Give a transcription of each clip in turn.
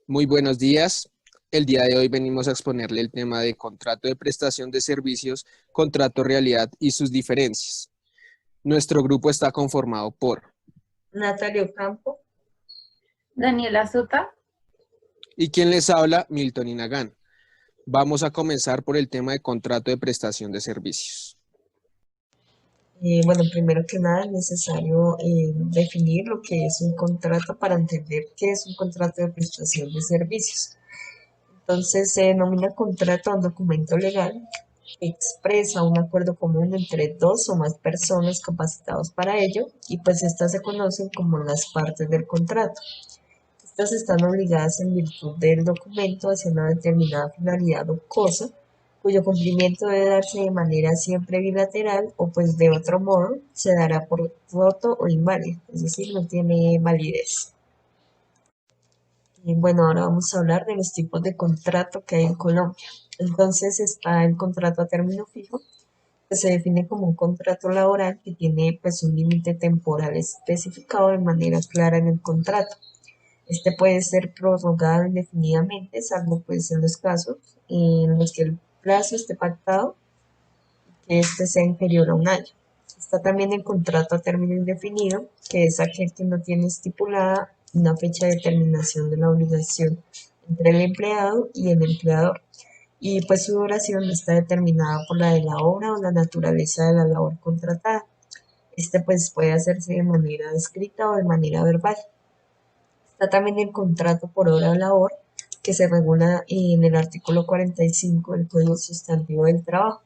Muy buenos días. El día de hoy venimos a exponerle el tema de contrato de prestación de servicios, contrato realidad y sus diferencias. Nuestro grupo está conformado por Natalia Ocampo. Daniela Sota. ¿y quién les habla? Milton Inagán. Vamos a comenzar por el tema de contrato de prestación de servicios. Bueno, primero que nada es necesario definir lo que es un contrato para entender qué es un contrato de prestación de servicios. Entonces se denomina contrato a un documento legal que expresa un acuerdo común entre dos o más personas capacitados para ello y pues estas se conocen como las partes del contrato. Estas están obligadas en virtud del documento hacia una determinada finalidad o cosa, cuyo cumplimiento debe darse de manera siempre bilateral o pues de otro modo se dará por roto o inválido, es decir, no tiene validez. Y bueno, ahora vamos a hablar de los tipos de contrato que hay en Colombia. Entonces está el contrato a término fijo, que se define como un contrato laboral que tiene pues un límite temporal especificado de manera clara en el contrato. Este puede ser prorrogado indefinidamente, salvo pues en los casos en los que el plazo esté pactado y que este sea inferior a un año. Está también el contrato a término indefinido, que es aquel que no tiene estipulada una fecha de terminación de la obligación entre el empleado y el empleador. Y pues su duración está determinada por la de la obra o la naturaleza de la labor contratada. Este pues puede hacerse de manera escrita o de manera verbal. Está también el contrato por hora o labor, que se regula en el artículo 45 del Código Sustantivo del Trabajo.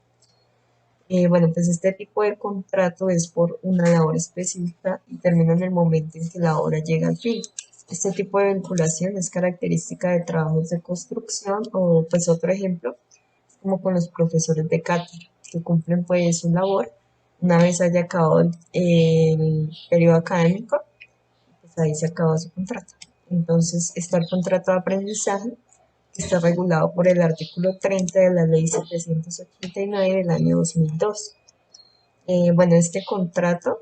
Bueno, pues este tipo de contrato es por una labor específica y termina en el momento en que la obra llega al fin. Este tipo de vinculación es característica de trabajos de construcción o pues otro ejemplo, es como con los profesores de cátedra, que cumplen pues su labor una vez haya acabado el periodo académico, pues ahí se acaba su contrato. Entonces está el contrato de aprendizaje, que está regulado por el artículo 30 de la Ley 789 del año 2002. Bueno, este contrato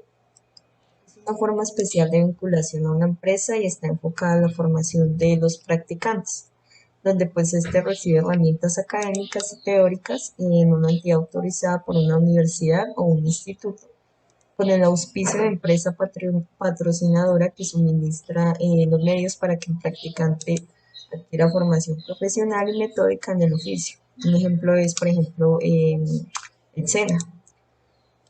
es una forma especial de vinculación a una empresa y está enfocada en la formación de los practicantes, donde pues este recibe herramientas académicas y teóricas en una entidad autorizada por una universidad o un instituto, con el auspicio de empresa patrocinadora que suministra los medios para que el practicante adquiera formación profesional y metódica en el oficio. Un ejemplo es, por ejemplo, el SENA.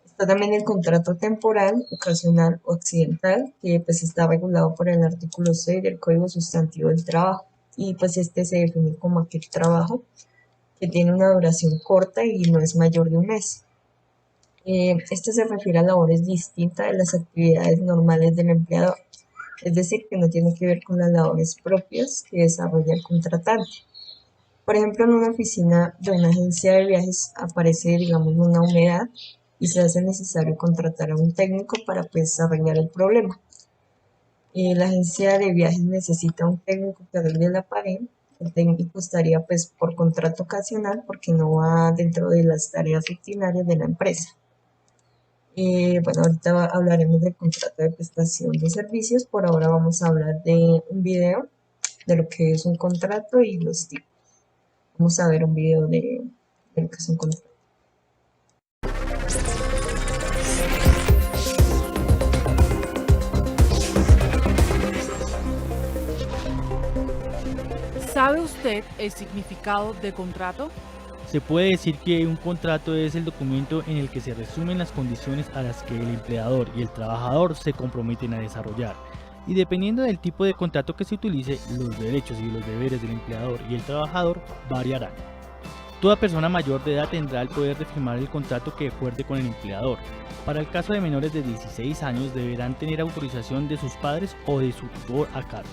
Está también el contrato temporal, ocasional o accidental, que pues está regulado por el artículo 6 del Código Sustantivo del Trabajo. Y pues este se define como aquel trabajo que tiene una duración corta y no es mayor de un mes. Este se refiere a labores distintas de las actividades normales del empleador, es decir, que no tiene que ver con las labores propias que desarrolla el contratante. Por ejemplo, en una oficina de una agencia de viajes aparece, digamos, una humedad y se hace necesario contratar a un técnico para pues arreglar el problema. La agencia de viajes necesita un técnico que arregle la pared. El técnico estaría pues por contrato ocasional porque no va dentro de las tareas rutinarias de la empresa. Bueno, ahorita hablaremos del contrato de prestación de servicios. Por ahora vamos a hablar de un video de lo que es un contrato y los tipos. Vamos a ver un video de lo que es un contrato. ¿Sabe usted el significado de contrato? Se puede decir que un contrato es el documento en el que se resumen las condiciones a las que el empleador y el trabajador se comprometen a desarrollar. Y dependiendo del tipo de contrato que se utilice, los derechos y los deberes del empleador y el trabajador variarán. Toda persona mayor de edad tendrá el poder de firmar el contrato que acuerde con el empleador. Para el caso de menores de 16 años deberán tener autorización de sus padres o de su tutor a cargo.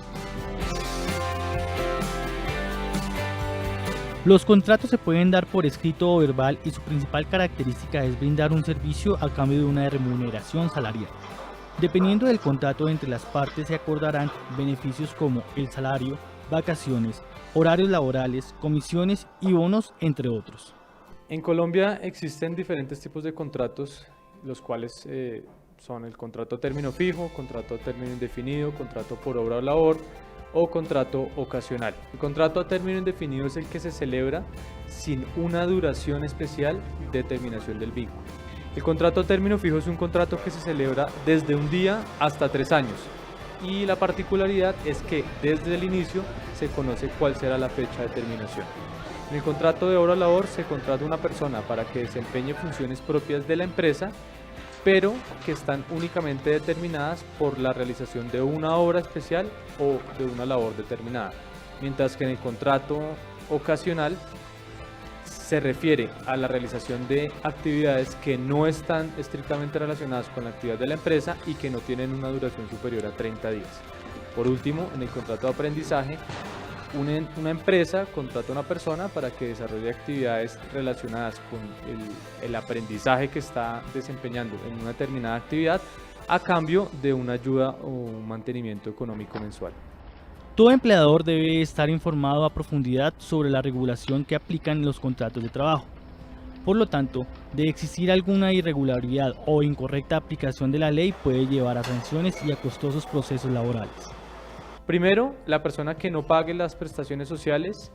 Los contratos se pueden dar por escrito o verbal y su principal característica es brindar un servicio a cambio de una remuneración salarial. Dependiendo del contrato entre las partes se acordarán beneficios como el salario, vacaciones, horarios laborales, comisiones y bonos, entre otros. En Colombia existen diferentes tipos de contratos, los cuales son el contrato a término fijo, contrato a término indefinido, contrato por obra o labor, o contrato ocasional. El contrato a término indefinido es el que se celebra sin una duración especial de terminación del vínculo. El contrato a término fijo es un contrato que se celebra desde un día hasta 3 años y la particularidad es que desde el inicio se conoce cuál será la fecha de terminación. En el contrato de obra o labor se contrata una persona para que desempeñe funciones propias de la empresa, pero que están únicamente determinadas por la realización de una obra especial o de una labor determinada, mientras que en el contrato ocasional se refiere a la realización de actividades que no están estrictamente relacionadas con la actividad de la empresa y que no tienen una duración superior a 30 días. Por último, en el contrato de aprendizaje, una empresa contrata a una persona para que desarrolle actividades relacionadas con el aprendizaje que está desempeñando en una determinada actividad a cambio de una ayuda o un mantenimiento económico mensual. Todo empleador debe estar informado a profundidad sobre la regulación que aplican los contratos de trabajo. Por lo tanto, de existir alguna irregularidad o incorrecta aplicación de la ley puede llevar a sanciones y a costosos procesos laborales. Primero, la persona que no pague las prestaciones sociales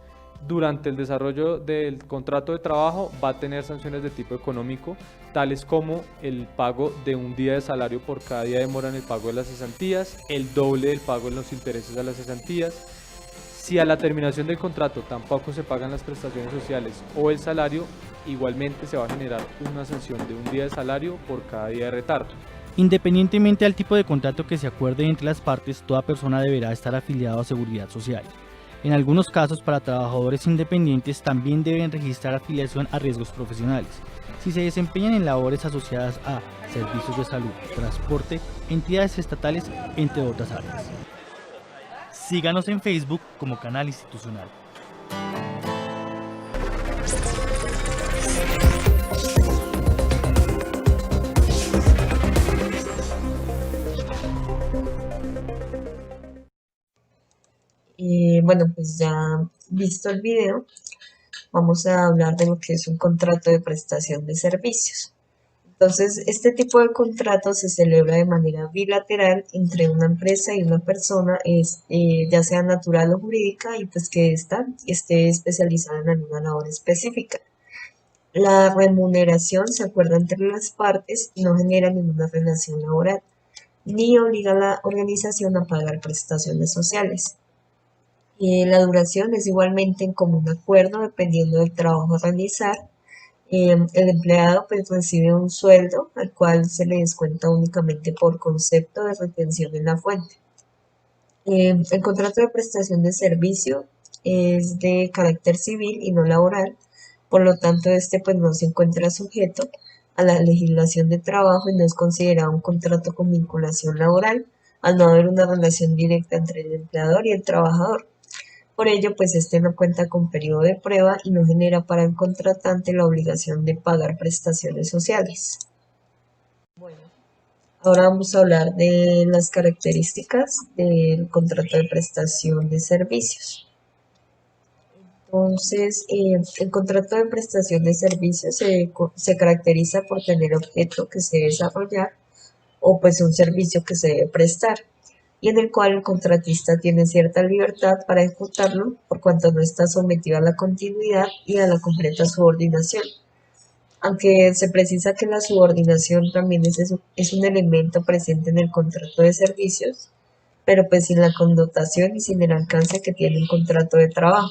durante el desarrollo del contrato de trabajo va a tener sanciones de tipo económico, tales como el pago de un día de salario por cada día de demora en el pago de las cesantías, el doble del pago en los intereses a las cesantías. Si a la terminación del contrato tampoco se pagan las prestaciones sociales o el salario, igualmente se va a generar una sanción de un día de salario por cada día de retardo. Independientemente del tipo de contrato que se acuerde entre las partes, toda persona deberá estar afiliada a Seguridad Social. En algunos casos, para trabajadores independientes también deben registrar afiliación a riesgos profesionales, si se desempeñan en labores asociadas a servicios de salud, transporte, entidades estatales, entre otras áreas. Síganos en Facebook como Canal Institucional. Bueno, pues ya visto el video, vamos a hablar de lo que es un contrato de prestación de servicios. Entonces, este tipo de contrato se celebra de manera bilateral entre una empresa y una persona, ya sea natural o jurídica, y pues que ésta esté especializada en alguna labor específica. La remuneración se acuerda entre las partes y no genera ninguna relación laboral, ni obliga a la organización a pagar prestaciones sociales. La duración es igualmente en común acuerdo dependiendo del trabajo a realizar. El empleado pues recibe un sueldo al cual se le descuenta únicamente por concepto de retención en la fuente. El contrato de prestación de servicio es de carácter civil y no laboral, por lo tanto este pues no se encuentra sujeto a la legislación de trabajo y no es considerado un contrato con vinculación laboral, al no haber una relación directa entre el empleador y el trabajador. Por ello, pues este no cuenta con periodo de prueba y no genera para el contratante la obligación de pagar prestaciones sociales. Bueno, ahora vamos a hablar de las características del contrato de prestación de servicios. Entonces, el contrato de prestación de servicios se caracteriza por tener objeto que se debe desarrollar o pues un servicio que se debe prestar, y en el cual el contratista tiene cierta libertad para ejecutarlo por cuanto no está sometido a la continuidad y a la completa subordinación. Aunque se precisa que la subordinación también es un elemento presente en el contrato de servicios, pero pues sin la connotación y sin el alcance que tiene un contrato de trabajo.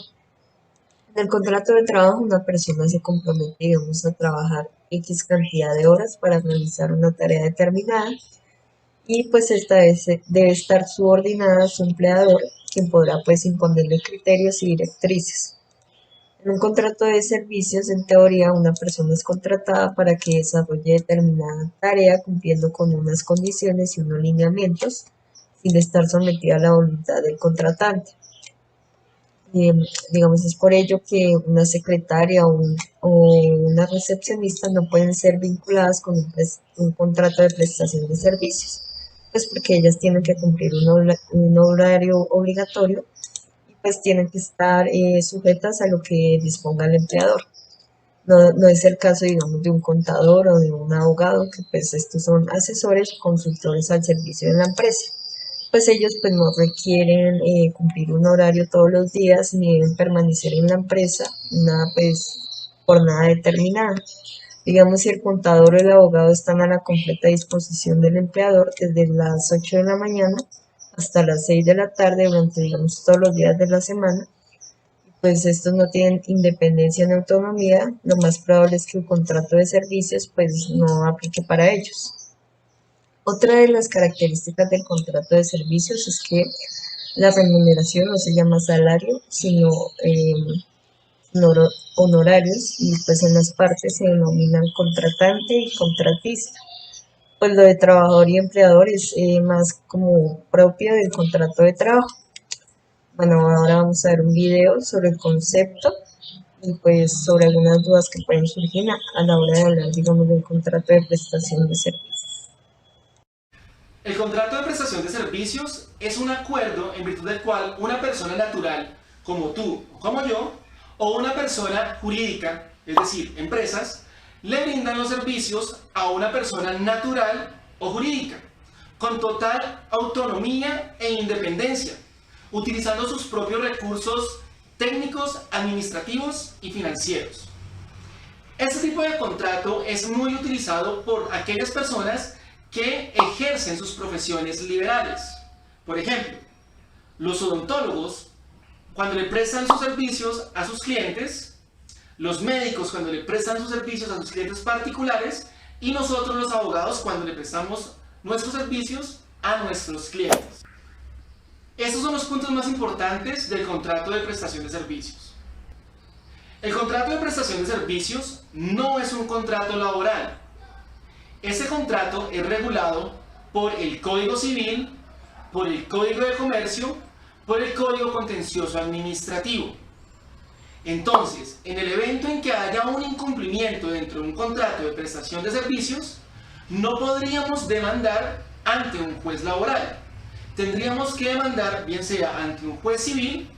En el contrato de trabajo una persona se compromete, digamos, a trabajar X cantidad de horas para realizar una tarea determinada, y pues esta debe estar subordinada a su empleador, quien podrá pues imponerle criterios y directrices. En un contrato de servicios, en teoría, una persona es contratada para que desarrolle determinada tarea cumpliendo con unas condiciones y unos lineamientos, sin estar sometida a la voluntad del contratante. Digamos, es por ello que una secretaria o una recepcionista no pueden ser vinculadas con un contrato de prestación de servicios, pues porque ellas tienen que cumplir un horario obligatorio y pues tienen que estar sujetas a lo que disponga el empleador. No es el caso, digamos, de un contador o de un abogado, que pues estos son asesores o consultores al servicio de la empresa. pues ellos pues no requieren cumplir un horario todos los días ni deben permanecer en la empresa una pues jornada determinada. Digamos, si el contador o el abogado están a la completa disposición del empleador desde las 8 de la mañana hasta las 6 de la tarde durante, digamos, todos los días de la semana, pues estos no tienen independencia ni autonomía, lo más probable es que el contrato de servicios pues no aplique para ellos. Otra de las características del contrato de servicios es que la remuneración no se llama salario, sino honorarios, y pues en las partes se denominan contratante y contratista. Pues lo de trabajador y empleador es más como propio del contrato de trabajo. Bueno, ahora vamos a ver un video sobre el concepto y pues sobre algunas dudas que pueden surgir a la hora de hablar, digamos, del contrato de prestación de servicios. El contrato de prestación de servicios es un acuerdo en virtud del cual una persona natural, como tú o como yo, o una persona jurídica, es decir, empresas, le brindan los servicios a una persona natural o jurídica, con total autonomía e independencia, utilizando sus propios recursos técnicos, administrativos y financieros. Este tipo de contrato es muy utilizado por aquellas personas que ejercen sus profesiones liberales. Por ejemplo, los odontólogos, cuando le prestan sus servicios a sus clientes, los médicos cuando le prestan sus servicios a sus clientes particulares, y nosotros los abogados cuando le prestamos nuestros servicios a nuestros clientes. Estos son los puntos más importantes del contrato de prestación de servicios. El contrato de prestación de servicios no es un contrato laboral. Este contrato es regulado por el Código Civil, por el Código de Comercio, por el Código Contencioso Administrativo. Entonces, en el evento en que haya un incumplimiento dentro de un contrato de prestación de servicios, no podríamos demandar ante un juez laboral. Tendríamos que demandar bien sea ante un juez civil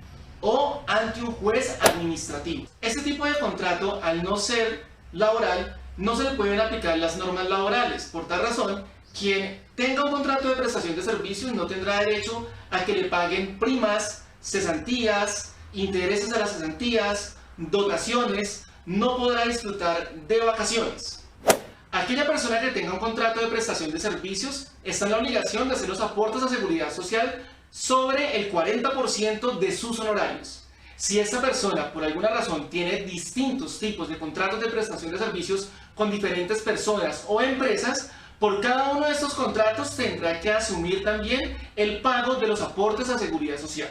o ante un juez administrativo. Este tipo de contrato, al no ser laboral, no se le pueden aplicar las normas laborales. Por tal razón, quien tenga un contrato de prestación de servicios no tendrá derecho a que le paguen primas, cesantías, intereses a las cesantías, dotaciones, no podrá disfrutar de vacaciones. Aquella persona que tenga un contrato de prestación de servicios está en la obligación de hacer los aportes a seguridad social sobre el 40% de sus honorarios. Si esta persona por alguna razón tiene distintos tipos de contratos de prestación de servicios con diferentes personas o empresas, por cada uno de estos contratos tendrá que asumir también el pago de los aportes a seguridad social.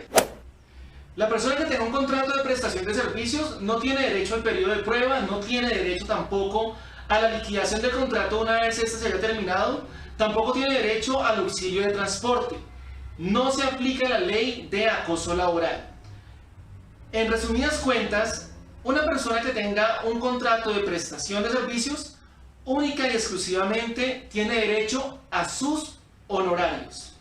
La persona que tenga un contrato de prestación de servicios no tiene derecho al periodo de prueba, no tiene derecho tampoco a la liquidación del contrato una vez este se haya terminado, tampoco tiene derecho al auxilio de transporte. No se aplica la ley de acoso laboral. En resumidas cuentas, una persona que tenga un contrato de prestación de servicios única y exclusivamente tiene derecho a sus honorarios.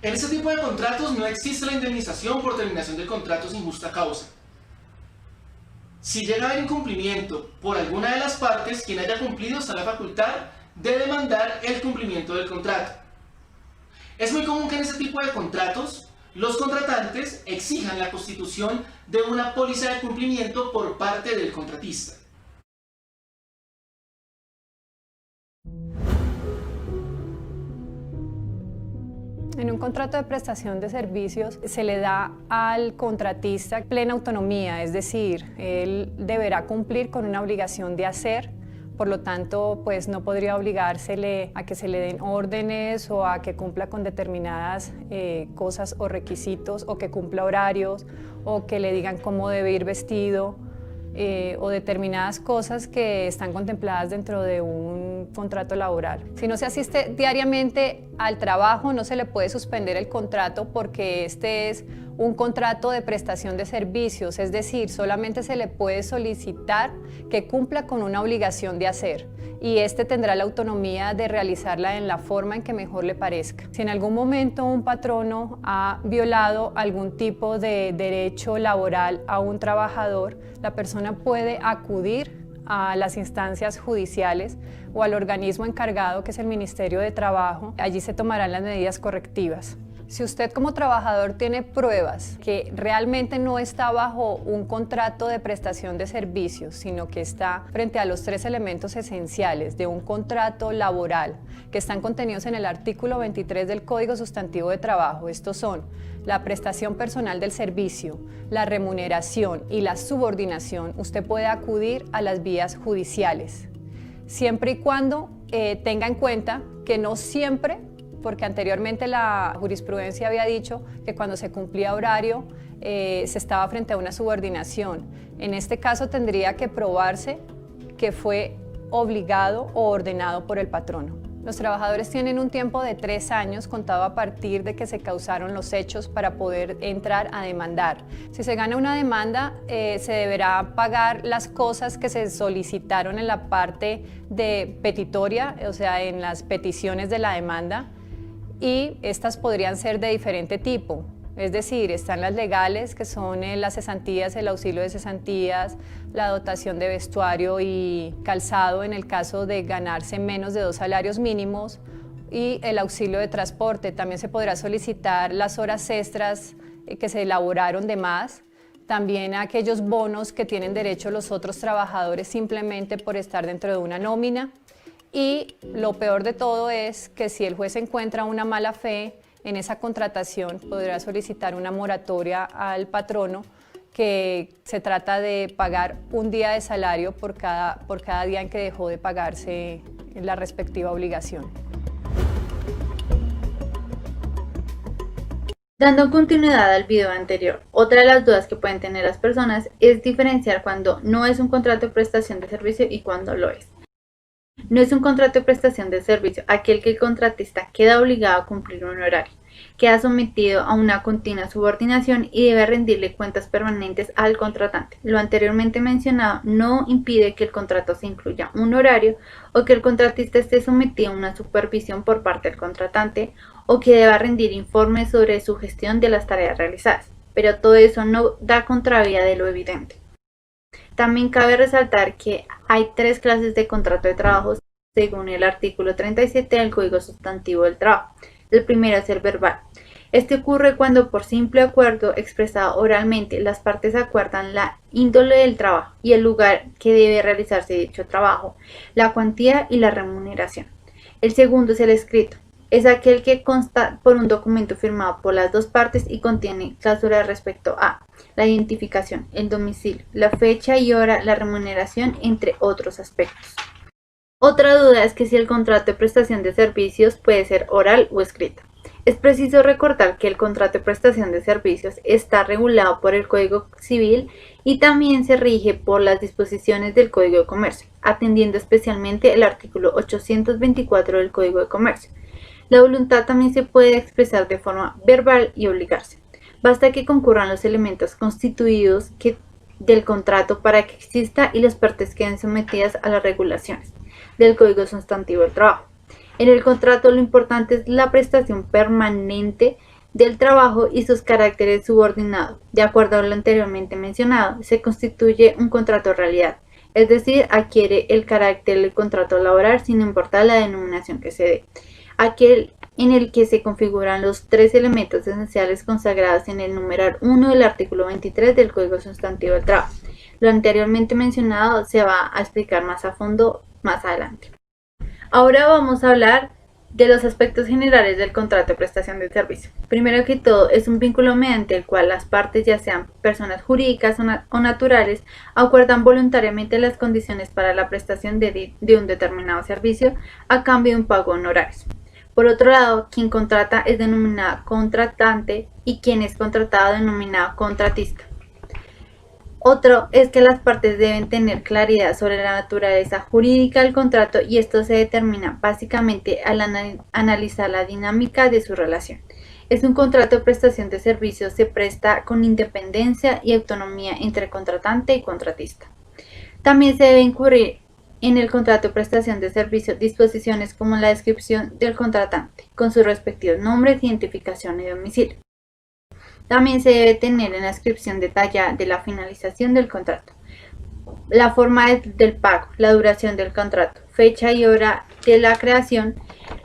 En este tipo de contratos no existe la indemnización por terminación del contrato sin justa causa. Si llega a haber incumplimiento por alguna de las partes, quien haya cumplido está en la facultad de demandar el cumplimiento del contrato. Es muy común que en este tipo de contratos los contratantes exijan la constitución de una póliza de cumplimiento por parte del contratista. En un contrato de prestación de servicios se le da al contratista plena autonomía, es decir, él deberá cumplir con una obligación de hacer, por lo tanto, pues no podría obligársele a que se le den órdenes o a que cumpla con determinadas cosas o requisitos, o que cumpla horarios, o que le digan cómo debe ir vestido, o determinadas cosas que están contempladas dentro de un contrato laboral. Si no se asiste diariamente al trabajo, no se le puede suspender el contrato porque este es un contrato de prestación de servicios, es decir, solamente se le puede solicitar que cumpla con una obligación de hacer y este tendrá la autonomía de realizarla en la forma en que mejor le parezca. Si en algún momento un patrono ha violado algún tipo de derecho laboral a un trabajador, la persona puede acudir a las instancias judiciales o al organismo encargado, que es el Ministerio de Trabajo. Allí se tomarán las medidas correctivas. Si usted como trabajador tiene pruebas que realmente no está bajo un contrato de prestación de servicios, sino que está frente a los 3 elementos esenciales de un contrato laboral que están contenidos en el artículo 23 del Código Sustantivo de Trabajo, estos son la prestación personal del servicio, la remuneración y la subordinación, usted puede acudir a las vías judiciales, siempre y cuando tenga en cuenta que no siempre, porque anteriormente la jurisprudencia había dicho que cuando se cumplía horario se estaba frente a una subordinación. En este caso tendría que probarse que fue obligado o ordenado por el patrono. Los trabajadores tienen un tiempo de 3 años contado a partir de que se causaron los hechos para poder entrar a demandar. Si se gana una demanda, se deberá pagar las cosas que se solicitaron en la parte de petitoria, o sea, en las peticiones de la demanda, y estas podrían ser de diferente tipo. Es decir, están las legales, que son las cesantías, el auxilio de cesantías, la dotación de vestuario y calzado en el caso de ganarse menos de 2 salarios mínimos, y el auxilio de transporte. También se podrá solicitar las horas extras que se elaboraron de más, también aquellos bonos que tienen derecho los otros trabajadores simplemente por estar dentro de una nómina. Y lo peor de todo es que si el juez encuentra una mala fe en esa contratación, podrá solicitar una moratoria al patrono, que se trata de pagar un día de salario por cada día en que dejó de pagarse la respectiva obligación. Dando continuidad al video anterior, otra de las dudas que pueden tener las personas es diferenciar cuando no es un contrato de prestación de servicio y cuando lo es. No es un contrato de prestación de servicio aquel que el contratista queda obligado a cumplir un horario, queda sometido a una continua subordinación y debe rendirle cuentas permanentes al contratante. Lo anteriormente mencionado no impide que el contrato se incluya un horario o que el contratista esté sometido a una supervisión por parte del contratante o que deba rendir informes sobre su gestión de las tareas realizadas, pero todo eso no da contravía de lo evidente. También cabe resaltar que hay 3 clases de contrato de trabajo según el artículo 37 del Código Sustantivo del Trabajo. El primero es el verbal. Este ocurre cuando por simple acuerdo expresado oralmente las partes acuerdan la índole del trabajo y el lugar que debe realizarse dicho trabajo, la cuantía y la remuneración. El segundo es el escrito. Es aquel que consta por un documento firmado por las 2 partes y contiene cláusulas respecto a la identificación, el domicilio, la fecha y hora, la remuneración, entre otros aspectos. Otra duda es que si el contrato de prestación de servicios puede ser oral o escrito. Es preciso recordar que el contrato de prestación de servicios está regulado por el Código Civil y también se rige por las disposiciones del Código de Comercio, atendiendo especialmente el artículo 824 del Código de Comercio. La voluntad también se puede expresar de forma verbal y obligarse. Basta que concurran los elementos constituidos del contrato para que exista y las partes queden sometidas a las regulaciones del Código Sustantivo del Trabajo. En el contrato lo importante es la prestación permanente del trabajo y sus caracteres subordinados. De acuerdo a lo anteriormente mencionado, se constituye un contrato de realidad, es decir, adquiere el carácter del contrato laboral sin importar la denominación que se dé. Aquel en el que se configuran los 3 elementos esenciales consagrados en el numeral 1 del artículo 23 del Código Sustantivo del Trabajo. Lo anteriormente mencionado se va a explicar más a fondo más adelante. Ahora vamos a hablar de los aspectos generales del contrato de prestación de servicio. Primero que todo, es un vínculo mediante el cual las partes, ya sean personas jurídicas o naturales, acuerdan voluntariamente las condiciones para la prestación de un determinado servicio a cambio de un pago honorarios. Por otro lado, quien contrata es denominado contratante y quien es contratado denominado contratista. Otro es que las partes deben tener claridad sobre la naturaleza jurídica del contrato y esto se determina básicamente al analizar la dinámica de su relación. Es un contrato de prestación de servicios, se presta con independencia y autonomía entre contratante y contratista. También se debe incurrir en el contrato de prestación de servicios disposiciones como la descripción del contratante, con sus respectivos nombres, identificación y domicilio. También se debe tener en la descripción detallada de la finalización del contrato, la forma del pago, la duración del contrato, fecha y hora de la creación,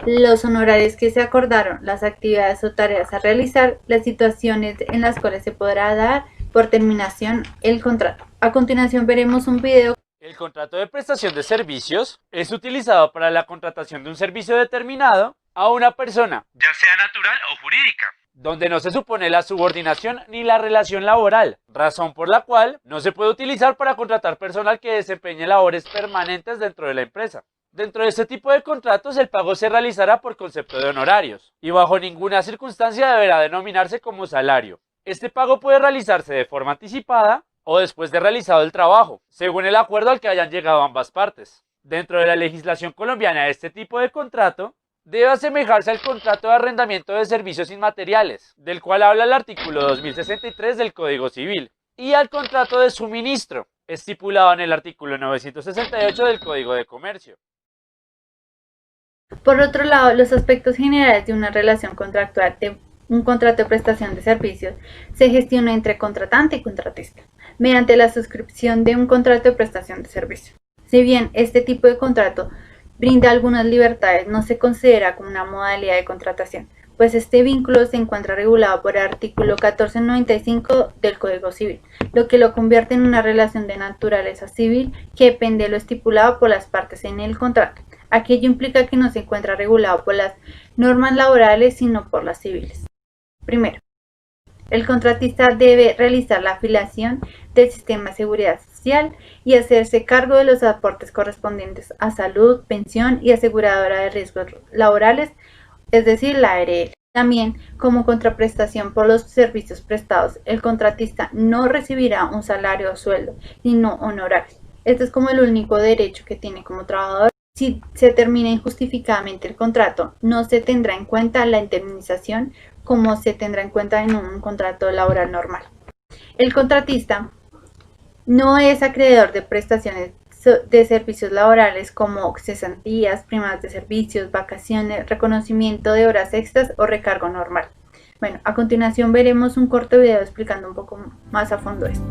los honorarios que se acordaron, las actividades o tareas a realizar, las situaciones en las cuales se podrá dar por terminación el contrato. A continuación veremos un video. El contrato de prestación de servicios es utilizado para la contratación de un servicio determinado a una persona, ya sea natural o jurídica, donde no se supone la subordinación ni la relación laboral, razón por la cual no se puede utilizar para contratar personal que desempeñe labores permanentes dentro de la empresa. Dentro de este tipo de contratos el pago se realizará por concepto de honorarios y bajo ninguna circunstancia deberá denominarse como salario. Este pago puede realizarse de forma anticipada o después de realizado el trabajo, según el acuerdo al que hayan llegado ambas partes. Dentro de la legislación colombiana, este tipo de contrato debe asemejarse al contrato de arrendamiento de servicios inmateriales, del cual habla el artículo 2063 del Código Civil, y al contrato de suministro, estipulado en el artículo 968 del Código de Comercio. Por otro lado, los aspectos generales de una relación contractual de un contrato de prestación de servicios se gestiona entre contratante y contratista, mediante la suscripción de un contrato de prestación de servicios. Si bien este tipo de contrato brinda algunas libertades, no se considera como una modalidad de contratación, pues este vínculo se encuentra regulado por el artículo 1495 del Código Civil, lo que lo convierte en una relación de naturaleza civil que depende de lo estipulado por las partes en el contrato. Aquello implica que no se encuentra regulado por las normas laborales, sino por las civiles. Primero, el contratista debe realizar la afiliación del sistema de seguridad social y hacerse cargo de los aportes correspondientes a salud, pensión y aseguradora de riesgos laborales, es decir, la ARL. También, como contraprestación por los servicios prestados, el contratista no recibirá un salario o sueldo, sino honorarios. Este es como el único derecho que tiene como trabajador. Si se termina injustificadamente el contrato, no se tendrá en cuenta la indemnización como se tendrá en cuenta en un contrato laboral normal. El contratista no es acreedor de prestaciones de servicios laborales como cesantías, primas de servicios, vacaciones, reconocimiento de horas extras o recargo normal. Bueno, a continuación veremos un corto video explicando un poco más a fondo esto.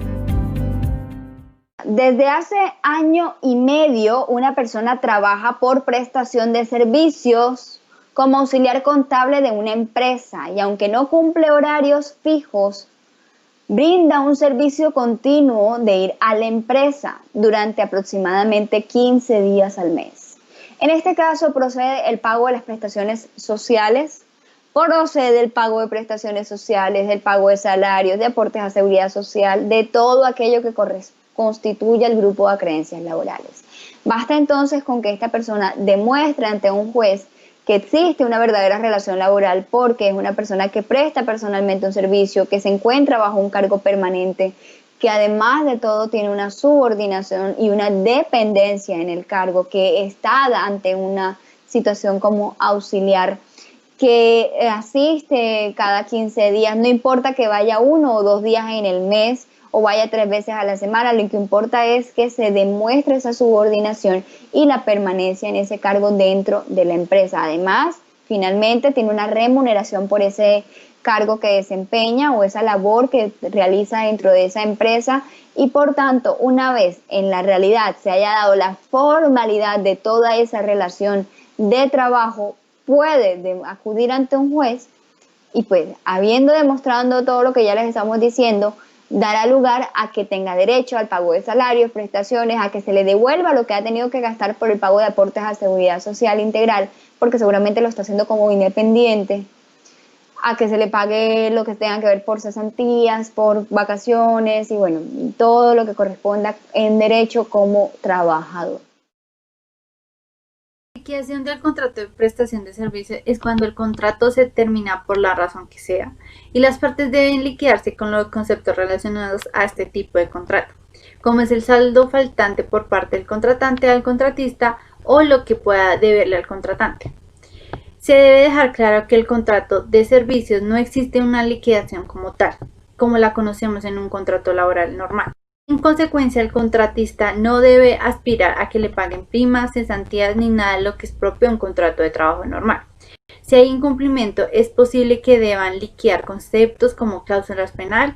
Desde hace año y medio, una persona trabaja por prestación de servicios como auxiliar contable de una empresa y aunque no cumple horarios fijos, brinda un servicio continuo de ir a la empresa durante aproximadamente 15 días al mes. En este caso procede el pago de las prestaciones sociales, procede el pago de prestaciones sociales, del pago de salarios, de aportes a seguridad social, de todo aquello que constituye el grupo de creencias laborales. Basta entonces con que esta persona demuestre ante un juez que existe una verdadera relación laboral porque es una persona que presta personalmente un servicio, que se encuentra bajo un cargo permanente, que además de todo tiene una subordinación y una dependencia en el cargo, que está ante una situación como auxiliar, que asiste cada 15 días, no importa que vaya 1 o 2 días en el mes, o vaya 3 veces a la semana, lo que importa es que se demuestre esa subordinación y la permanencia en ese cargo dentro de la empresa. Además, finalmente tiene una remuneración por ese cargo que desempeña o esa labor que realiza dentro de esa empresa y por tanto, una vez en la realidad se haya dado la formalidad de toda esa relación de trabajo, puede acudir ante un juez y pues, habiendo demostrado todo lo que ya les estamos diciendo, dará lugar a que tenga derecho al pago de salarios, prestaciones, a que se le devuelva lo que ha tenido que gastar por el pago de aportes a seguridad social integral, porque seguramente lo está haciendo como independiente, a que se le pague lo que tenga que ver por cesantías, por vacaciones y bueno, todo lo que corresponda en derecho como trabajador. La liquidación del contrato de prestación de servicio es cuando el contrato se termina por la razón que sea y las partes deben liquidarse con los conceptos relacionados a este tipo de contrato, como es el saldo faltante por parte del contratante al contratista o lo que pueda deberle al contratante. Se debe dejar claro que el contrato de servicios no existe una liquidación como tal, como la conocemos en un contrato laboral normal. En consecuencia, el contratista no debe aspirar a que le paguen primas, cesantías ni nada de lo que es propio de un contrato de trabajo normal. Si hay incumplimiento, es posible que deban liquidar conceptos como cláusulas penal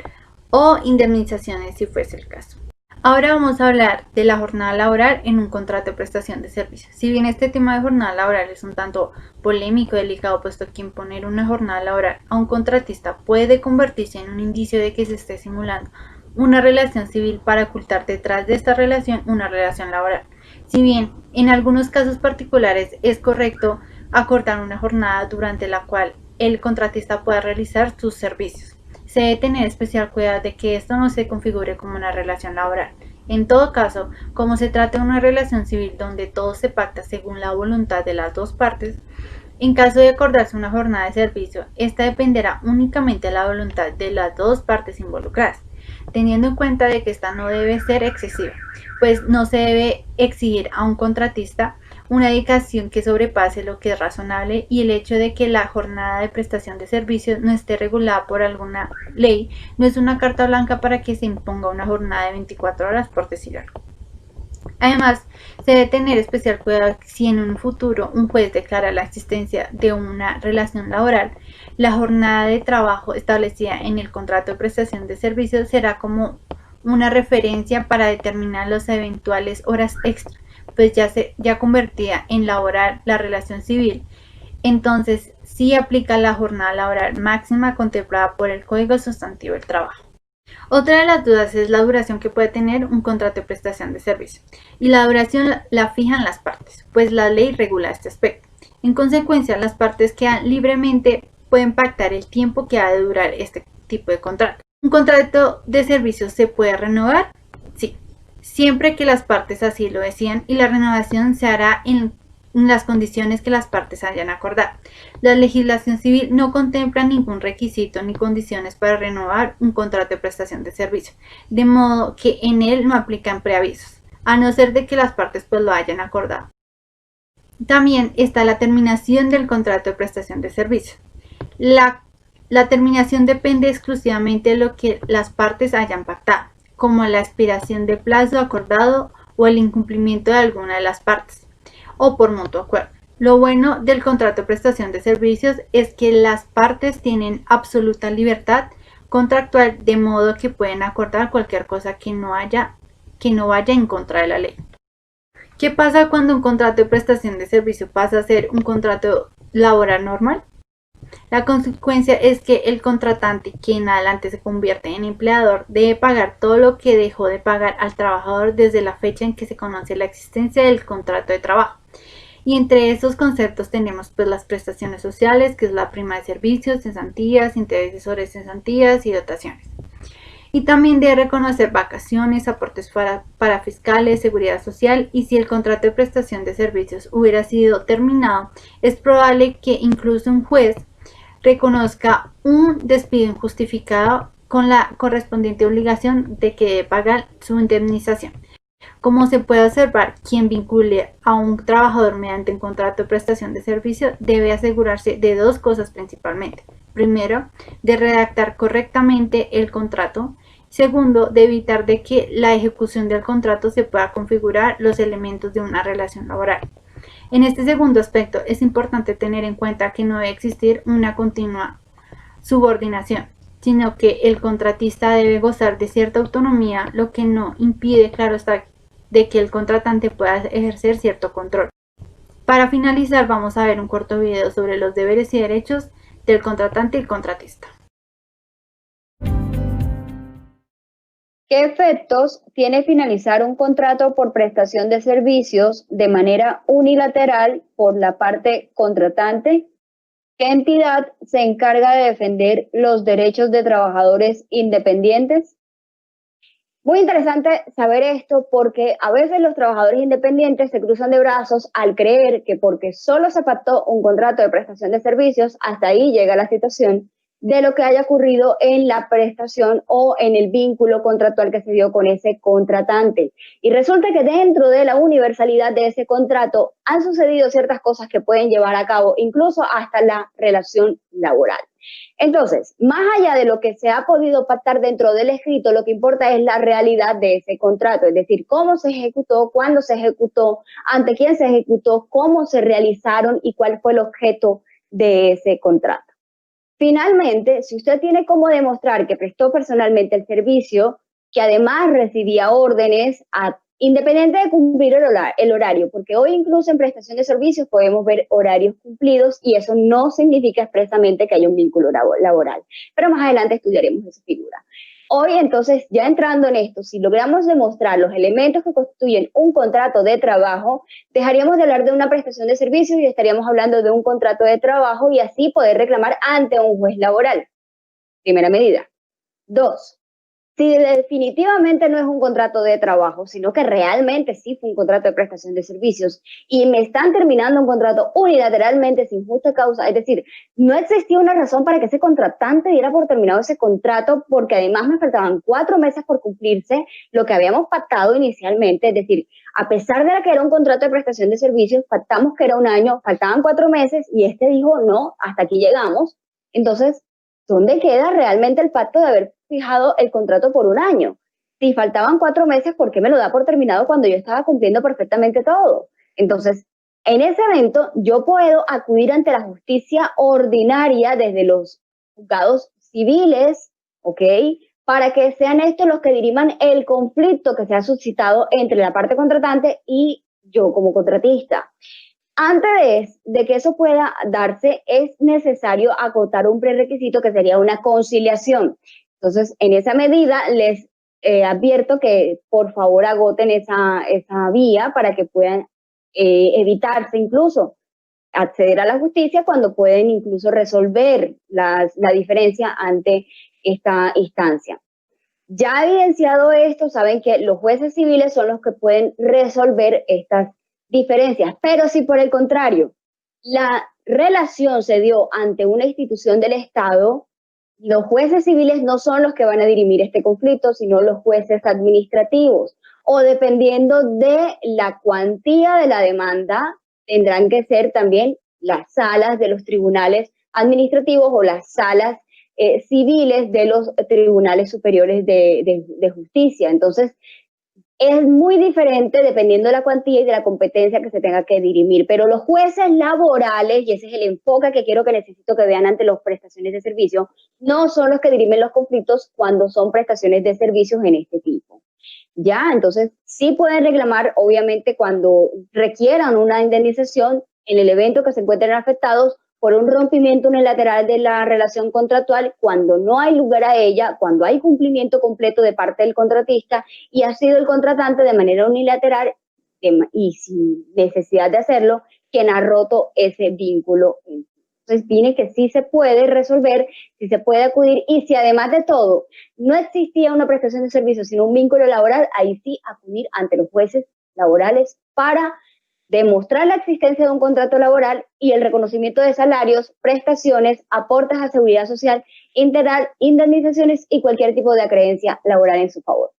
o indemnizaciones si fuese el caso. Ahora vamos a hablar de la jornada laboral en un contrato de prestación de servicios. Si bien este tema de jornada laboral es un tanto polémico y delicado, puesto que imponer una jornada laboral a un contratista puede convertirse en un indicio de que se esté simulando una relación civil para ocultar detrás de esta relación una relación laboral. Si bien en algunos casos particulares es correcto acordar una jornada durante la cual el contratista pueda realizar sus servicios, se debe tener especial cuidado de que esto no se configure como una relación laboral. En todo caso, como se trata de una relación civil donde todo se pacta según la voluntad de las dos partes, en caso de acordarse una jornada de servicio, esta dependerá únicamente de la voluntad de las dos partes involucradas, teniendo en cuenta de que esta no debe ser excesiva, pues no se debe exigir a un contratista una dedicación que sobrepase lo que es razonable, y el hecho de que la jornada de prestación de servicios no esté regulada por alguna ley no es una carta blanca para que se imponga una jornada de 24 horas, por decir algo. Además, se debe tener especial cuidado si en un futuro un juez declara la existencia de una relación laboral, la jornada de trabajo establecida en el contrato de prestación de servicios será como una referencia para determinar las eventuales horas extra, pues ya convertida en laboral la relación civil. Entonces, sí aplica la jornada laboral máxima contemplada por el Código Sustantivo del Trabajo. Otra de las dudas es la duración que puede tener un contrato de prestación de servicio, y la duración la fijan las partes, pues la ley regula este aspecto. En consecuencia, las partes quedan libremente pueden pactar el tiempo que ha de durar este tipo de contrato. ¿Un contrato de servicios se puede renovar? Sí, siempre que las partes así lo decidan, y la renovación se hará en las condiciones que las partes hayan acordado. La legislación civil no contempla ningún requisito ni condiciones para renovar un contrato de prestación de servicio, de modo que en él no aplican preavisos, a no ser de que las partes pues lo hayan acordado. También está la terminación del contrato de prestación de servicio. La terminación depende exclusivamente de lo que las partes hayan pactado, como la expiración del plazo acordado o el incumplimiento de alguna de las partes, o por mutuo acuerdo. Lo bueno del contrato de prestación de servicios es que las partes tienen absoluta libertad contractual, de modo que pueden acordar cualquier cosa que no vaya en contra de la ley. ¿Qué pasa cuando un contrato de prestación de servicio pasa a ser un contrato laboral normal? La consecuencia es que el contratante, que en adelante se convierte en empleador, debe pagar todo lo que dejó de pagar al trabajador desde la fecha en que se conoce la existencia del contrato de trabajo. Y entre esos conceptos tenemos pues las prestaciones sociales, que es la prima de servicios, cesantías, intereses sobre cesantías y dotaciones. Y también debe reconocer vacaciones, aportes para fiscales, seguridad social, y si el contrato de prestación de servicios hubiera sido terminado, es probable que incluso un juez reconozca un despido injustificado con la correspondiente obligación de que debe pagar su indemnización. Como se puede observar, quien vincule a un trabajador mediante un contrato de prestación de servicio debe asegurarse de dos cosas principalmente. Primero, de redactar correctamente el contrato. Segundo, de evitar de que la ejecución del contrato se pueda configurar los elementos de una relación laboral. En este segundo aspecto es importante tener en cuenta que no debe existir una continua subordinación, sino que el contratista debe gozar de cierta autonomía, lo que no impide, claro está, de que el contratante pueda ejercer cierto control. Para finalizar, vamos a ver un corto video sobre los deberes y derechos del contratante y el contratista. ¿Qué efectos tiene finalizar un contrato por prestación de servicios de manera unilateral por la parte contratante? ¿Qué entidad se encarga de defender los derechos de trabajadores independientes? Muy interesante saber esto, porque a veces los trabajadores independientes se cruzan de brazos al creer que porque solo se pactó un contrato de prestación de servicios, hasta ahí llega la situación de lo que haya ocurrido en la prestación o en el vínculo contractual que se dio con ese contratante. Y resulta que dentro de la universalidad de ese contrato han sucedido ciertas cosas que pueden llevar a cabo incluso hasta la relación laboral. Entonces, más allá de lo que se ha podido pactar dentro del escrito, lo que importa es la realidad de ese contrato, es decir, cómo se ejecutó, cuándo se ejecutó, ante quién se ejecutó, cómo se realizaron y cuál fue el objeto de ese contrato. Finalmente, si usted tiene cómo demostrar que prestó personalmente el servicio, que además recibía órdenes independiente de cumplir el horario, porque hoy incluso en prestación de servicios podemos ver horarios cumplidos y eso no significa expresamente que haya un vínculo laboral. Pero más adelante estudiaremos esa figura. Hoy entonces, ya entrando en esto, si logramos demostrar los elementos que constituyen un contrato de trabajo, dejaríamos de hablar de una prestación de servicios y estaríamos hablando de un contrato de trabajo y así poder reclamar ante un juez laboral. Primera medida. 2. Si definitivamente no es un contrato de trabajo, sino que realmente sí fue un contrato de prestación de servicios y me están terminando un contrato unilateralmente sin justa causa, es decir, no existía una razón para que ese contratante diera por terminado ese contrato porque además me faltaban 4 meses por cumplirse lo que habíamos pactado inicialmente, es decir, a pesar de que era un contrato de prestación de servicios, pactamos que era un año, faltaban 4 meses y este dijo, no, hasta aquí llegamos. Entonces, ¿dónde queda realmente el pacto de haber fijado el contrato por un año? Si faltaban 4 meses, ¿por qué me lo da por terminado cuando yo estaba cumpliendo perfectamente todo? Entonces, en ese evento, yo puedo acudir ante la justicia ordinaria desde los juzgados civiles, ¿ok? Para que sean estos los que diriman el conflicto que se ha suscitado entre la parte contratante y yo como contratista. Antes de que eso pueda darse, es necesario acotar un prerequisito que sería una conciliación. Entonces, en esa medida, les advierto que por favor agoten esa vía para que puedan evitarse incluso acceder a la justicia cuando pueden incluso resolver la diferencia ante esta instancia. Ya evidenciado esto, saben que los jueces civiles son los que pueden resolver estas diferencias, pero si por el contrario la relación se dio ante una institución del Estado, los jueces civiles no son los que van a dirimir este conflicto, sino los jueces administrativos, o dependiendo de la cuantía de la demanda, tendrán que ser también las salas de los tribunales administrativos o las salas civiles de los tribunales superiores de justicia. Entonces, es muy diferente dependiendo de la cuantía y de la competencia que se tenga que dirimir, pero los jueces laborales, y ese es el enfoque que necesito que vean ante las prestaciones de servicio, no son los que dirimen los conflictos cuando son prestaciones de servicios en este tipo. Ya, entonces sí pueden reclamar, obviamente, cuando requieran una indemnización en el evento que se encuentren afectados por un rompimiento unilateral de la relación contractual, cuando no hay lugar a ella, cuando hay cumplimiento completo de parte del contratista y ha sido el contratante de manera unilateral y sin necesidad de hacerlo, quien ha roto ese vínculo. Entonces, viene que sí se puede resolver, sí se puede acudir, y si además de todo no existía una prestación de servicios, sino un vínculo laboral, ahí sí acudir ante los jueces laborales para demostrar la existencia de un contrato laboral y el reconocimiento de salarios, prestaciones, aportes a seguridad social, integral, indemnizaciones y cualquier tipo de acreencia laboral en su favor.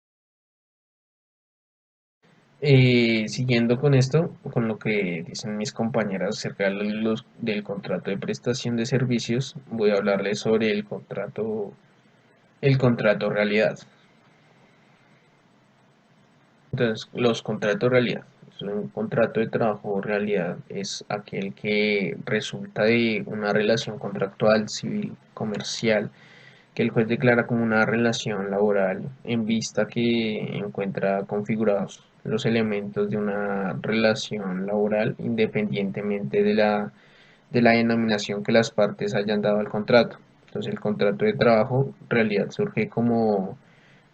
Siguiendo con esto, con lo que dicen mis compañeras acerca del contrato de prestación de servicios, voy a hablarles sobre el contrato realidad. Entonces, los contratos realidad. Un contrato de trabajo realidad es aquel que resulta de una relación contractual, civil, comercial, que el juez declara como una relación laboral en vista que encuentra configurados los elementos de una relación laboral independientemente de la denominación que las partes hayan dado al contrato. Entonces el contrato de trabajo en realidad surge como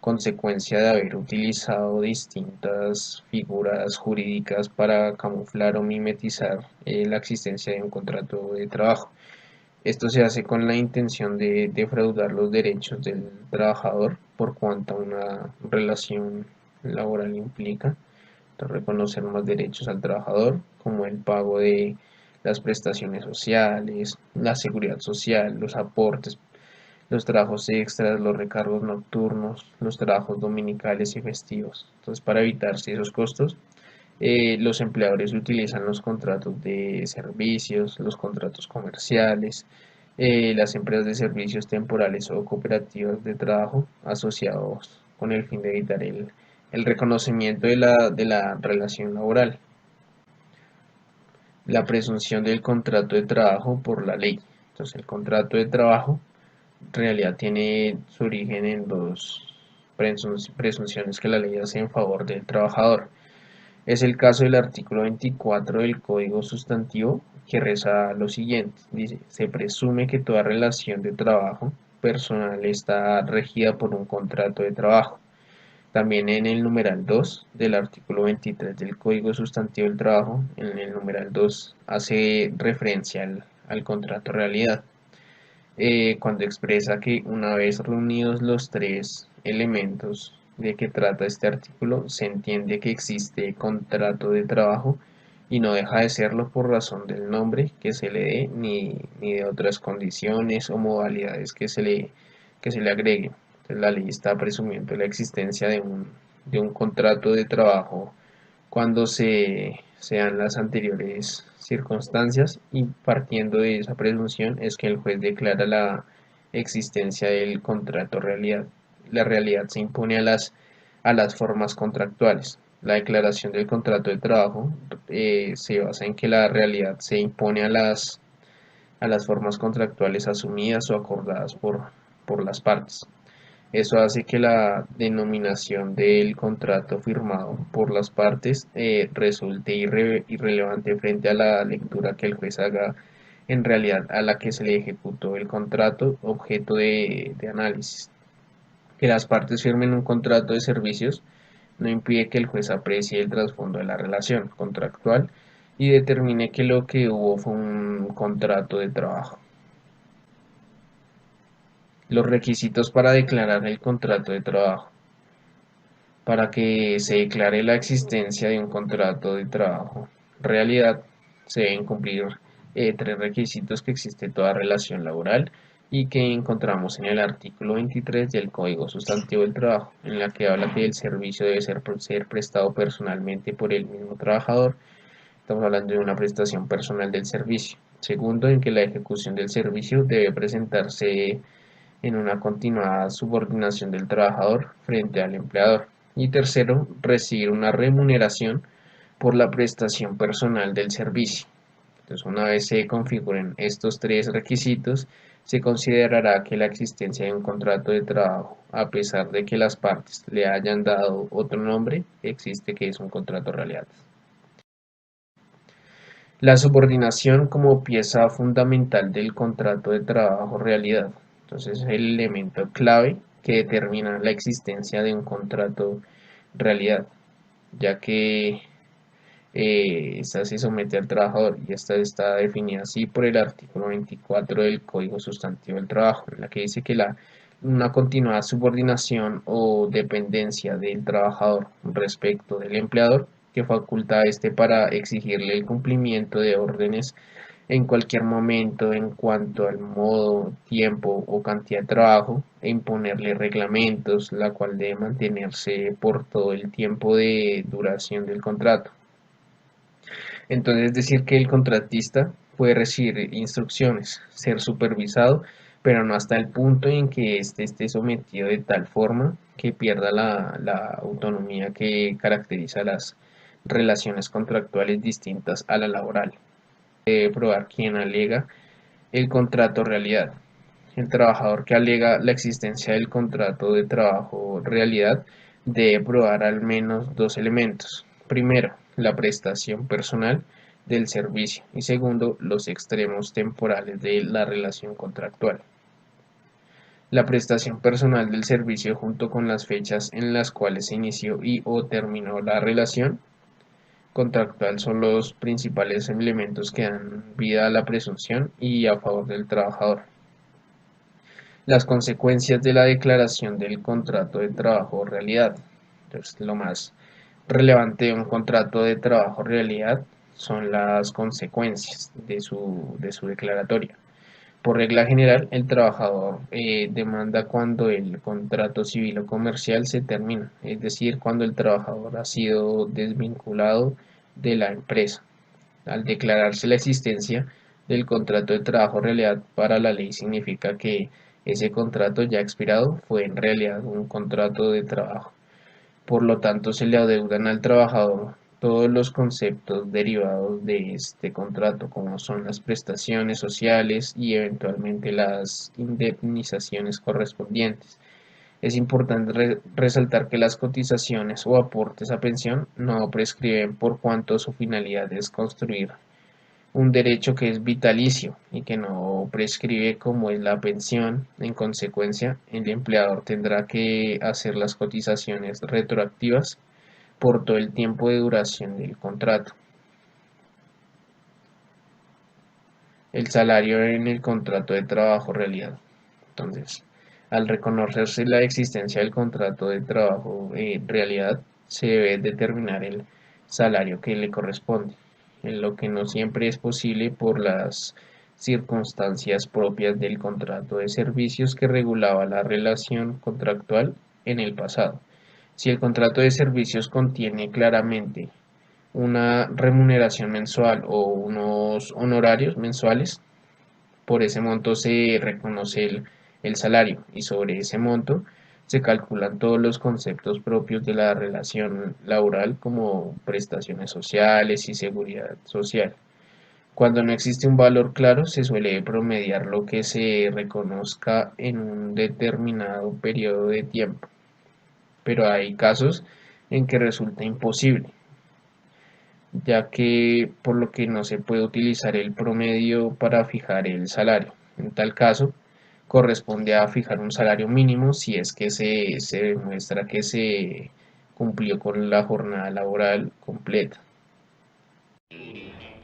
consecuencia de haber utilizado distintas figuras jurídicas para camuflar o mimetizar la existencia de un contrato de trabajo. Esto se hace con la intención de defraudar los derechos del trabajador por cuanto una relación laboral implica. Entonces, reconocer más derechos al trabajador, como el pago de las prestaciones sociales, la seguridad social, los aportes, los trabajos extras, los recargos nocturnos, los trabajos dominicales y festivos. Entonces, para evitarse esos costos, los empleadores utilizan los contratos de servicios, los contratos comerciales, las empresas de servicios temporales o cooperativas de trabajo asociados con el fin de evitar el reconocimiento de la relación laboral. La presunción del contrato de trabajo por la ley. Entonces, el contrato de trabajo en realidad tiene su origen presunciones que la ley hace en favor del trabajador. Es el caso del artículo 24 del Código Sustantivo, que reza lo siguiente. Dice, se presume que toda relación de trabajo personal está regida por un contrato de trabajo. También en el numeral 2 del artículo 23 del Código Sustantivo del Trabajo, en el numeral 2 hace referencia al contrato realidad, cuando expresa que una vez reunidos los tres elementos de que trata este artículo, se entiende que existe contrato de trabajo y no deja de serlo por razón del nombre que se le dé ni de otras condiciones o modalidades que se le agreguen. Entonces, la ley está presumiendo la existencia de un contrato de trabajo cuando se dan las anteriores circunstancias, y partiendo de esa presunción es que el juez declara la existencia del contrato realidad. La realidad se impone a las formas contractuales. La declaración del contrato de trabajo se basa en que la realidad se impone a las formas contractuales asumidas o acordadas por las partes. Eso hace que la denominación del contrato firmado por las partes resulte irrelevante frente a la lectura que el juez haga en realidad a la que se le ejecutó el contrato objeto de análisis. Que las partes firmen un contrato de servicios no impide que el juez aprecie el trasfondo de la relación contractual y determine que lo que hubo fue un contrato de trabajo. Los requisitos para declarar el contrato de trabajo. Para que se declare la existencia de un contrato de trabajo realidad, se deben cumplir tres requisitos que existe toda relación laboral y que encontramos en el artículo 23 del Código Sustantivo del Trabajo, en la que habla que el servicio debe ser prestado personalmente por el mismo trabajador. Estamos hablando de una prestación personal del servicio. Segundo, en que la ejecución del servicio debe presentarse en una continuada subordinación del trabajador frente al empleador. Y tercero, recibir una remuneración por la prestación personal del servicio. Entonces, una vez se configuren estos tres requisitos, se considerará que la existencia de un contrato de trabajo, a pesar de que las partes le hayan dado otro nombre, existe, que es un contrato realidad. La subordinación como pieza fundamental del contrato de trabajo realidad. Entonces, es el elemento clave que determina la existencia de un contrato realidad, ya que esta se somete al trabajador, y esta está definida así por el artículo 24 del Código Sustantivo del Trabajo, en la que dice que una continuada subordinación o dependencia del trabajador respecto del empleador que faculta a este para exigirle el cumplimiento de órdenes en cualquier momento en cuanto al modo, tiempo o cantidad de trabajo, e imponerle reglamentos, la cual debe mantenerse por todo el tiempo de duración del contrato. Entonces, es decir, que el contratista puede recibir instrucciones, ser supervisado, pero no hasta el punto en que éste esté sometido de tal forma que pierda la autonomía que caracteriza las relaciones contractuales distintas a la laboral. Debe probar quien alega el contrato realidad. El trabajador que alega la existencia del contrato de trabajo realidad debe probar al menos dos elementos. Primero, la prestación personal del servicio, y segundo, los extremos temporales de la relación contractual. La prestación personal del servicio junto con las fechas en las cuales se inició y o terminó la relación contractual son los principales elementos que dan vida a la presunción y a favor del trabajador. Las consecuencias de la declaración del contrato de trabajo realidad. Entonces, lo más relevante de un contrato de trabajo realidad son las consecuencias de su declaratoria. Por regla general, el trabajador demanda cuando el contrato civil o comercial se termina, es decir, cuando el trabajador ha sido desvinculado de la empresa. Al declararse la existencia del contrato de trabajo realidad para la ley, significa que ese contrato ya expirado fue en realidad un contrato de trabajo. Por lo tanto, se le adeudan al trabajador todos los conceptos derivados de este contrato, como son las prestaciones sociales y eventualmente las indemnizaciones correspondientes. Es importante resaltar que las cotizaciones o aportes a pensión no prescriben por cuanto su finalidad es construir un derecho que es vitalicio y que no prescribe como es la pensión. En consecuencia, el empleador tendrá que hacer las cotizaciones retroactivas por todo el tiempo de duración del contrato. El salario en el contrato de trabajo realidad. Entonces, al reconocerse la existencia del contrato de trabajo en realidad, se debe determinar el salario que le corresponde, en lo que no siempre es posible por las circunstancias propias del contrato de servicios que regulaba la relación contractual en el pasado. Si el contrato de servicios contiene claramente una remuneración mensual o unos honorarios mensuales, por ese monto se reconoce el salario y sobre ese monto se calculan todos los conceptos propios de la relación laboral como prestaciones sociales y seguridad social. Cuando no existe un valor claro, se suele promediar lo que se reconozca en un determinado periodo de tiempo, pero hay casos en que resulta imposible, ya que por lo que no se puede utilizar el promedio para fijar el salario. En tal caso, corresponde a fijar un salario mínimo si es que se demuestra que se cumplió con la jornada laboral completa.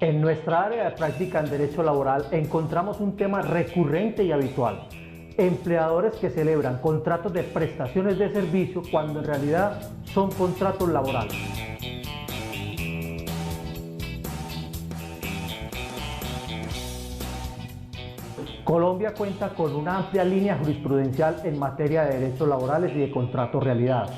En nuestra área de práctica en derecho laboral encontramos un tema recurrente y habitual: empleadores que celebran contratos de prestaciones de servicio cuando en realidad son contratos laborales. Colombia cuenta con una amplia línea jurisprudencial en materia de derechos laborales y de contratos realidad.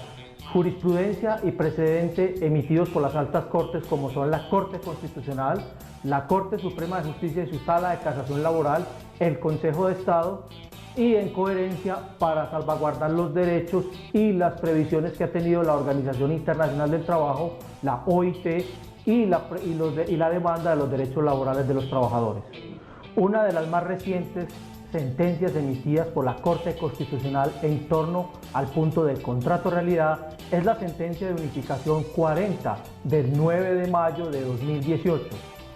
Jurisprudencia y precedente emitidos por las altas cortes como son la Corte Constitucional, la Corte Suprema de Justicia y su Sala de Casación Laboral, el Consejo de Estado, y en coherencia para salvaguardar los derechos y las previsiones que ha tenido la Organización Internacional del Trabajo, la OIT, y la demanda de los derechos laborales de los trabajadores. Una de las más recientes sentencias emitidas por la Corte Constitucional en torno al punto del contrato realidad es la sentencia de unificación 40 del 9 de mayo de 2018,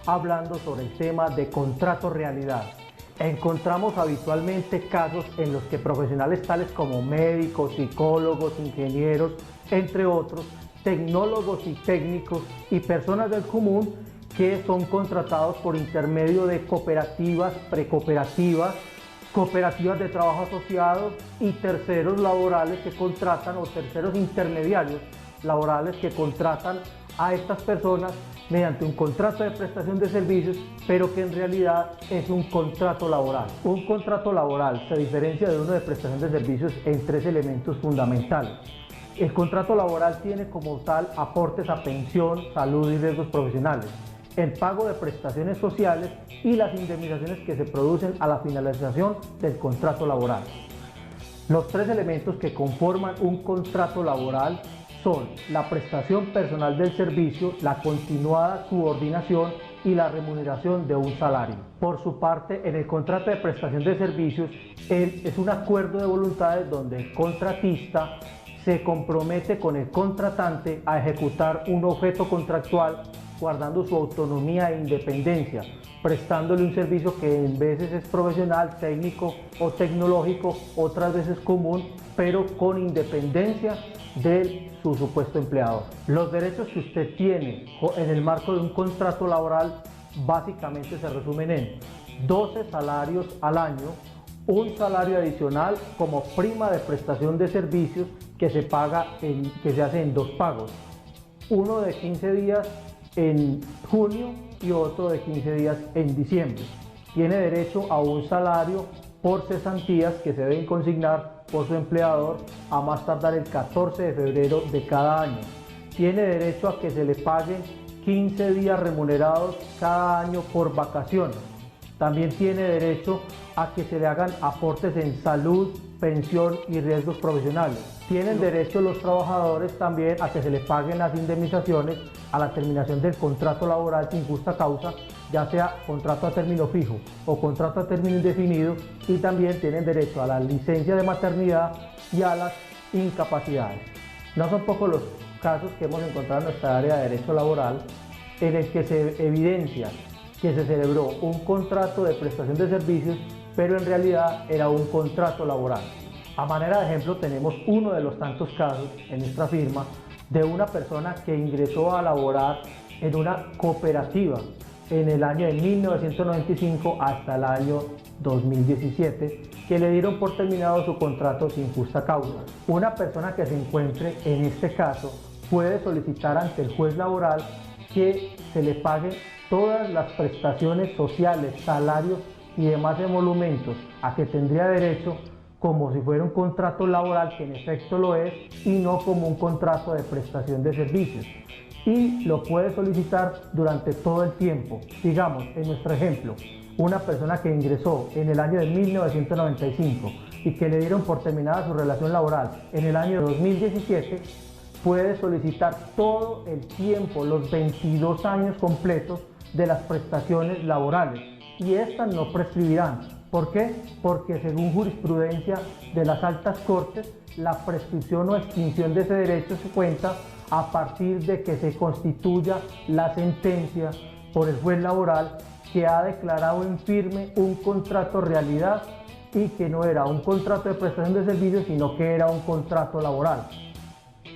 hablando sobre el tema de contrato realidad. Encontramos habitualmente casos en los que profesionales tales como médicos, psicólogos, ingenieros, entre otros, tecnólogos y técnicos y personas del común que son contratados por intermedio de cooperativas, precooperativas, cooperativas de trabajo asociados y terceros laborales que contratan, o terceros intermediarios laborales que contratan a estas personas mediante un contrato de prestación de servicios, pero que en realidad es un contrato laboral. Un contrato laboral se diferencia de uno de prestación de servicios en tres elementos fundamentales. El contrato laboral tiene como tal aportes a pensión, salud y riesgos profesionales, el pago de prestaciones sociales y las indemnizaciones que se producen a la finalización del contrato laboral. Los tres elementos que conforman un contrato laboral son la prestación personal del servicio, la continuada subordinación y la remuneración de un salario. Por su parte, en el contrato de prestación de servicios es un acuerdo de voluntades donde el contratista se compromete con el contratante a ejecutar un objeto contractual guardando su autonomía e independencia, prestándole un servicio que en veces es profesional, técnico o tecnológico, otras veces común, pero con independencia de su supuesto empleador. Los derechos que usted tiene en el marco de un contrato laboral básicamente se resumen en 12 salarios al año, un salario adicional como prima de prestación de servicios que se hace en dos pagos, uno de 15 días en junio y otro de 15 días en diciembre. Tiene derecho a un salario por cesantías que se deben consignar por su empleador a más tardar el 14 de febrero de cada año. Tiene derecho a que se le paguen 15 días remunerados cada año por vacaciones. También tiene derecho a que se le hagan aportes en salud, pensión y riesgos profesionales. Tienen derecho los trabajadores también a que se les paguen las indemnizaciones a la terminación del contrato laboral sin justa causa, ya sea contrato a término fijo o contrato a término indefinido, y también tienen derecho a la licencia de maternidad y a las incapacidades. No son pocos los casos que hemos encontrado en nuestra área de derecho laboral en el que se evidencia que se celebró un contrato de prestación de servicios, pero en realidad era un contrato laboral. A manera de ejemplo, tenemos uno de los tantos casos en nuestra firma de una persona que ingresó a laborar en una cooperativa en el año de 1995 hasta el año 2017, que le dieron por terminado su contrato sin justa causa. Una persona que se encuentre en este caso puede solicitar ante el juez laboral que se le paguen todas las prestaciones sociales, salarios y demás emolumentos a que tendría derecho como si fuera un contrato laboral, que en efecto lo es, y no como un contrato de prestación de servicios. Y lo puede solicitar durante todo el tiempo. Digamos, en nuestro ejemplo, una persona que ingresó en el año de 1995 y que le dieron por terminada su relación laboral en el año 2017, puede solicitar todo el tiempo, los 22 años completos de las prestaciones laborales, y estas no prescribirán. ¿Por qué? Porque según jurisprudencia de las altas cortes, la prescripción o extinción de ese derecho se cuenta a partir de que se constituya la sentencia por el juez laboral que ha declarado en firme un contrato realidad y que no era un contrato de prestación de servicios, sino que era un contrato laboral,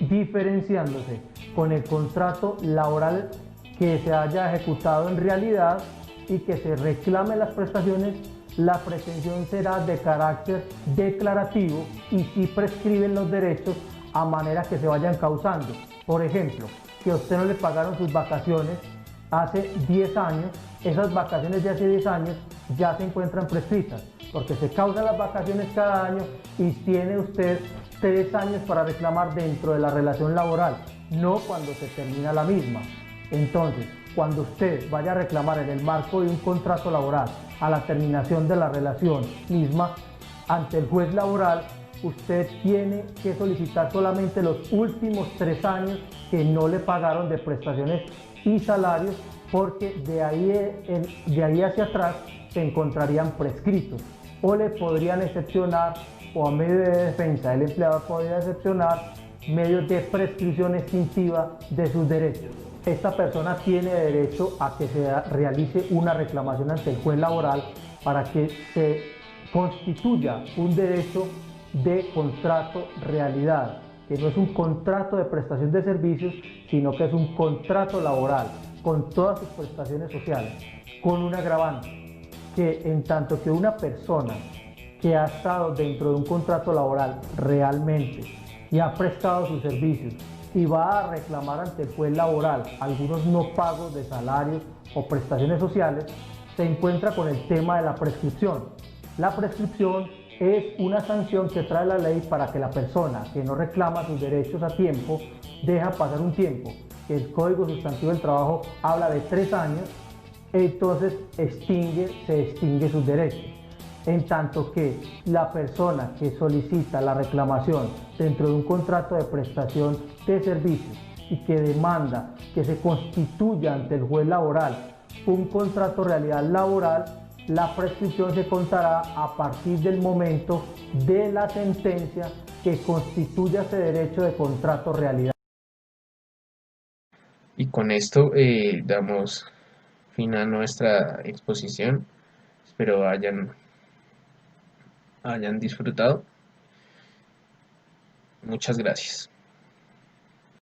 diferenciándose con el contrato laboral que se haya ejecutado en realidad y que se reclamen las prestaciones. La pretensión será de carácter declarativo y sí prescriben los derechos a manera que se vayan causando. Por ejemplo, que a usted no le pagaron sus vacaciones hace 10 años, esas vacaciones de hace 10 años ya se encuentran prescritas, porque se causan las vacaciones cada año y tiene usted 3 años para reclamar dentro de la relación laboral, no cuando se termina la misma. Entonces, cuando usted vaya a reclamar en el marco de un contrato laboral a la terminación de la relación misma ante el juez laboral, usted tiene que solicitar solamente los últimos 3 años que no le pagaron de prestaciones y salarios, porque de ahí hacia atrás se encontrarían prescritos, o le podrían excepcionar, o a medio de defensa el empleador podría excepcionar medios de prescripción extintiva de sus derechos. Esta persona tiene derecho a que se realice una reclamación ante el juez laboral para que se constituya un derecho de contrato realidad, que no es un contrato de prestación de servicios, sino que es un contrato laboral con todas sus prestaciones sociales, con un agravante, que en tanto que una persona que ha estado dentro de un contrato laboral realmente y ha prestado sus servicios y va a reclamar ante el juez laboral algunos no pagos de salarios o prestaciones sociales, se encuentra con el tema de la prescripción. La prescripción es una sanción que trae la ley para que la persona que no reclama sus derechos a tiempo deja pasar un tiempo. El Código Sustantivo del Trabajo habla de 3 años, entonces se extingue sus derechos. En tanto que la persona que solicita la reclamación dentro de un contrato de prestación de servicios y que demanda que se constituya ante el juez laboral un contrato realidad laboral, la prescripción se contará a partir del momento de la sentencia que constituya ese derecho de contrato realidad. Y con esto damos fin a nuestra exposición. Espero hayan disfrutado. Muchas gracias.